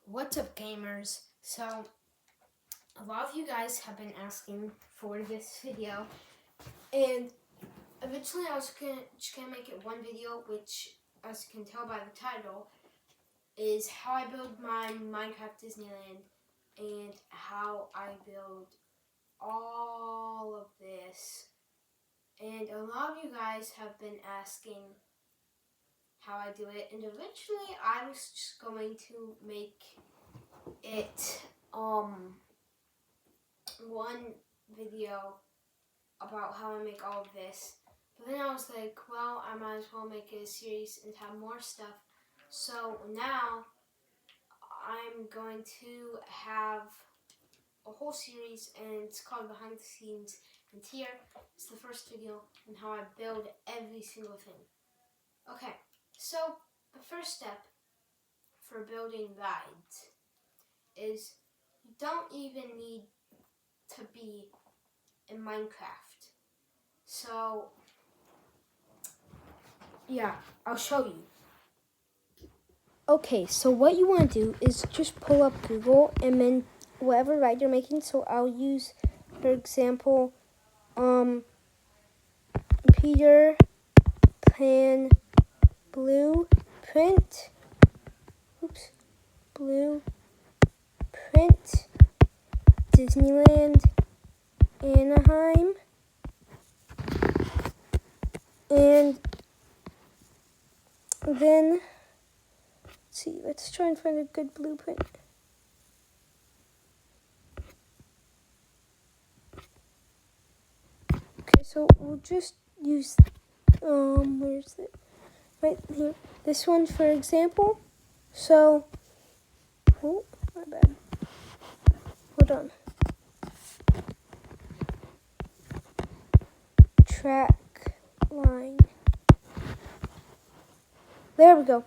What's up, gamers? So, a lot of you guys have been asking for this video, and eventually I was just gonna make it one video, which, as you can tell by the title, is how I build my Minecraft Disneyland and how I build all of this. And a lot of you guys have been asking how I do it, and eventually I was just going to make it one video about how I make all of this. But then I was like, well, I might as well make it a series and have more stuff. So now I'm going to have a whole series, and it's called Behind the Scenes. And here is the first video on how I build every single thing. Okay, so the first step for building rides is you don't even need to be in Minecraft. So, yeah, I'll show you. Okay, so what you want to do is just pull up Google and then whatever ride you're making. So I'll use, for example, Peter Pan Blueprint. Blueprint Disneyland Anaheim. And then, let's try and find a good blueprint. Okay, so we'll just use, where's it? Right here. This one, for example. So, oh, my bad. Hold on. Track line. There we go.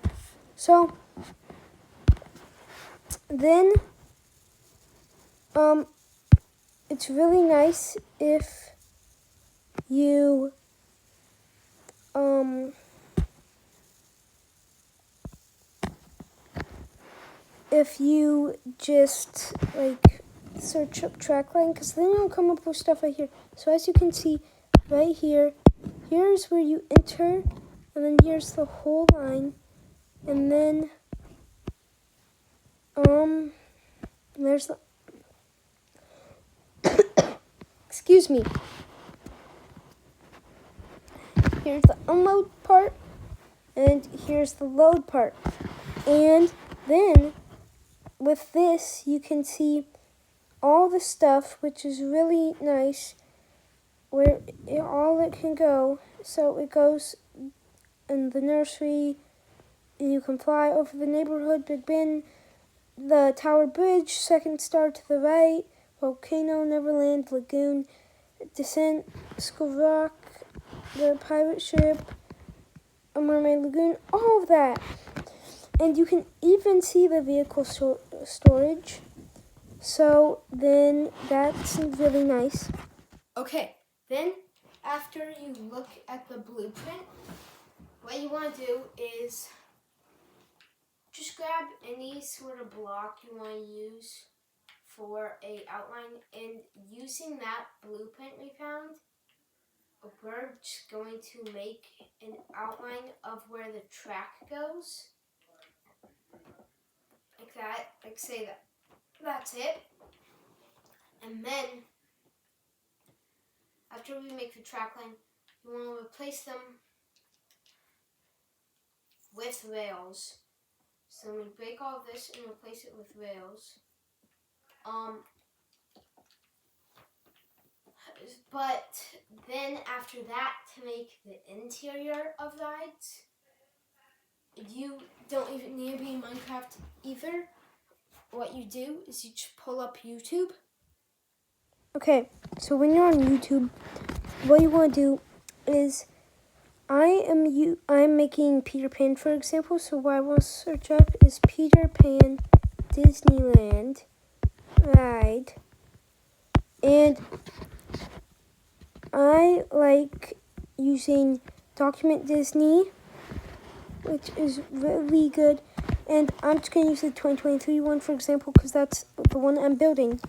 So then it's really nice if you just like search up trackline, because then it'll come up with stuff right here. So as you can see right here, here's where you enter, and then here's the whole line, and then there's the excuse me. Here's the unload part, and here's the load part. And then with this, you can see all the stuff, which is really nice, where all it can go. So it goes in the nursery, and you can fly over the neighborhood, Big Ben, the Tower Bridge, second star to the right, Volcano, Neverland, Lagoon, Descent, School Rock, the pirate ship, a Mermaid Lagoon, all of that. And you can even see the vehicle storage. So then that's really nice. Okay, then after you look at the blueprint, what you want to do is just grab any sort of block you want to use for a outline, and using that blueprint we found, we're just going to make an outline of where the track goes. Like that, like say that. That's it. And then, after we make the track line, you want to replace them with rails. So we break all of this and replace it with rails. But then after that, to make the interior of rides, you don't even need to be in Minecraft either. What you do is you just pull up YouTube. Okay, so when you're on YouTube, what you want to do is, I'm making Peter Pan, for example. So what I want to search up is Peter Pan Disneyland ride, and I like using Document Disney, which is really good. And I'm just going to use the 2023 one, for example, because that's the one I'm building.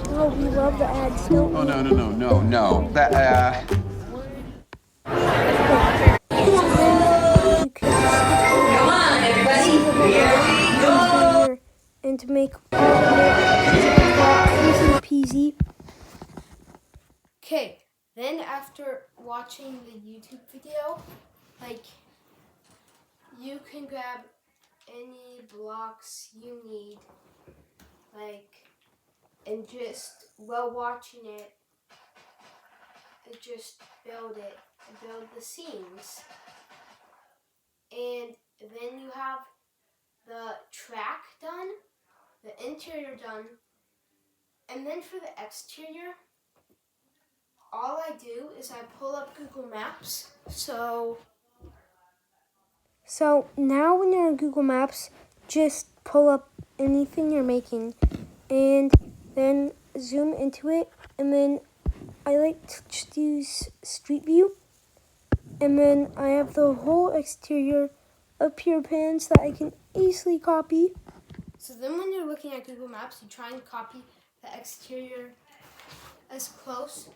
Oh, we love the ads, don't we? Oh, no. That, You can skip over, see the little interior, and make all of it just like that, easy peasy. Okay, then after watching the YouTube video, like, you can grab any blocks you need, like, and just while watching it, just build it, build the scenes. And then you have the track done, the interior done, and then for the exterior, all I do is I pull up Google Maps. So now when you're on Google Maps, just pull up anything you're making and then zoom into it. And then I like to just use Street View. And then I have the whole exterior of Pure Pans that I can easily copy. So then when you're looking at Google Maps, you try and copy the exterior as close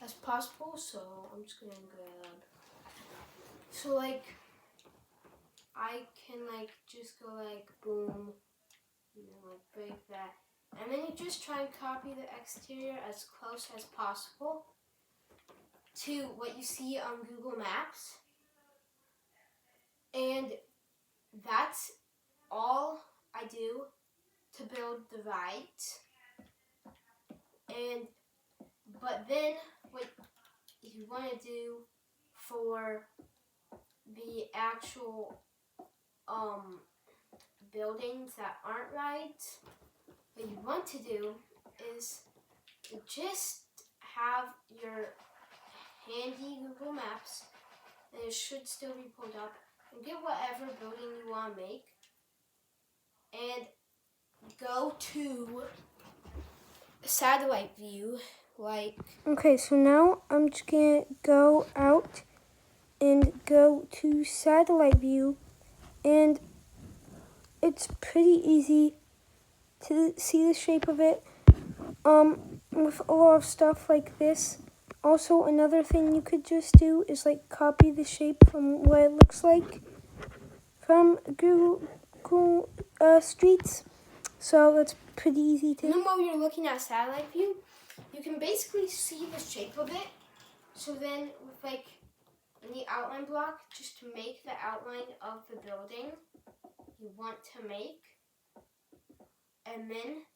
as possible. So I'm just gonna grab, so like I can like just go like boom, you know, like break that. And then you just try and copy the exterior as close as possible to what you see on Google Maps. And that's all I do to build the ride. But then what you want to do for the actual buildings that aren't right, what you want to do is just have your handy Google Maps, and it should still be pulled up, and get whatever building you want to make, and go to satellite view, like. Okay, so now I'm just gonna go out and go to satellite view, and it's pretty easy to see the shape of it with a lot of stuff like this. Also, another thing you could just do is like copy the shape from what it looks like from Google Streets. So that's pretty easy too. And then while you're looking at satellite view, you can basically see the shape of it. So then with like in the outline block, just to make the outline of the building you want to make, and then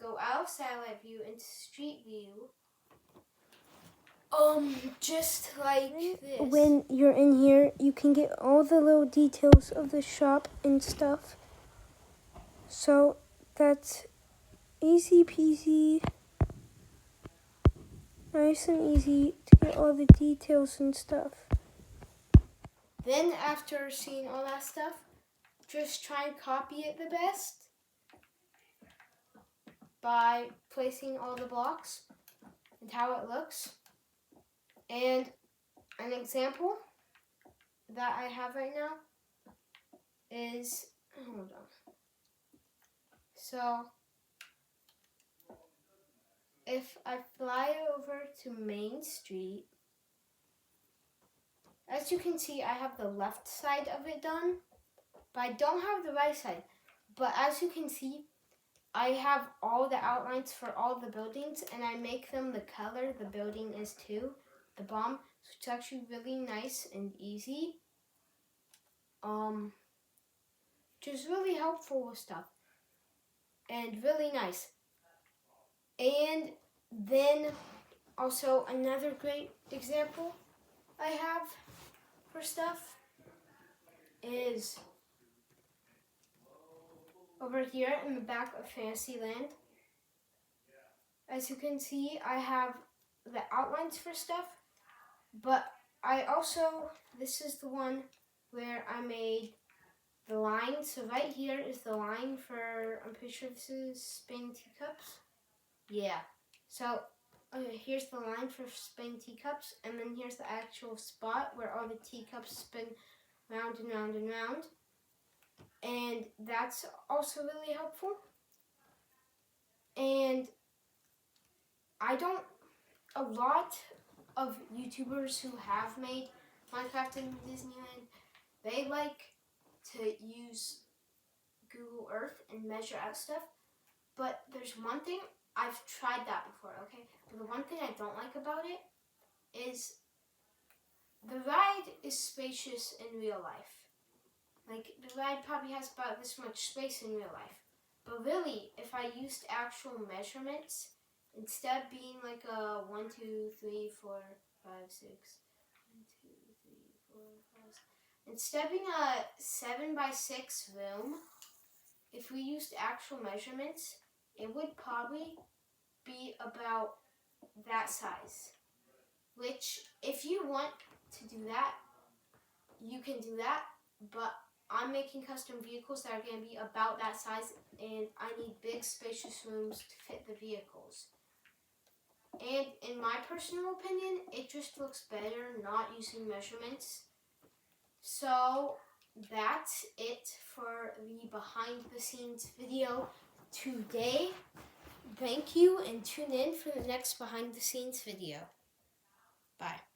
go out of satellite view into street view. Just like this. When you're in here, you can get all the little details of the shop and stuff. So that's easy peasy. Nice and easy to get all the details and stuff. Then after seeing all that stuff, just try and copy it the best by placing all the blocks and how it looks. And an example that I have right now is, hold on. So if I fly over to Main Street, as you can see, I have the left side of it done, but I don't have the right side. But as you can see, I have all the outlines for all the buildings, and I make them the color the building is too, the bomb. So it's actually really nice and easy. Just really helpful with stuff. And really nice. And then also another great example I have for stuff is over here in the back of Fantasyland. As you can see, I have the outlines for stuff, but I also, this is the one where I made the line. So right here is the line for, I'm pretty sure this is spinning teacups. Yeah. So here's the line for spinning teacups, and then here's the actual spot where all the teacups spin round and round and round. and that's also really helpful. And a lot of YouTubers who have made Minecraft in Disneyland, they like to use Google Earth and measure out stuff. But there's one thing, I've tried that before, okay? But the one thing I don't like about it is the ride is spacious in real life. Like, the ride probably has about this much space in real life. But really, if I used actual measurements, instead of being like a 1, 2, 3, 4, 5, 6, 1, 2, 3, 4, 5, 6, instead of being a 7 by 6 room, if we used actual measurements, it would probably be about that size. Which, if you want to do that, you can do that, but I'm making custom vehicles that are going to be about that size, and I need big spacious rooms to fit the vehicles. And in my personal opinion, it just looks better not using measurements. So that's it for the behind the scenes video today. Thank you, and tune in for the next behind the scenes video. Bye.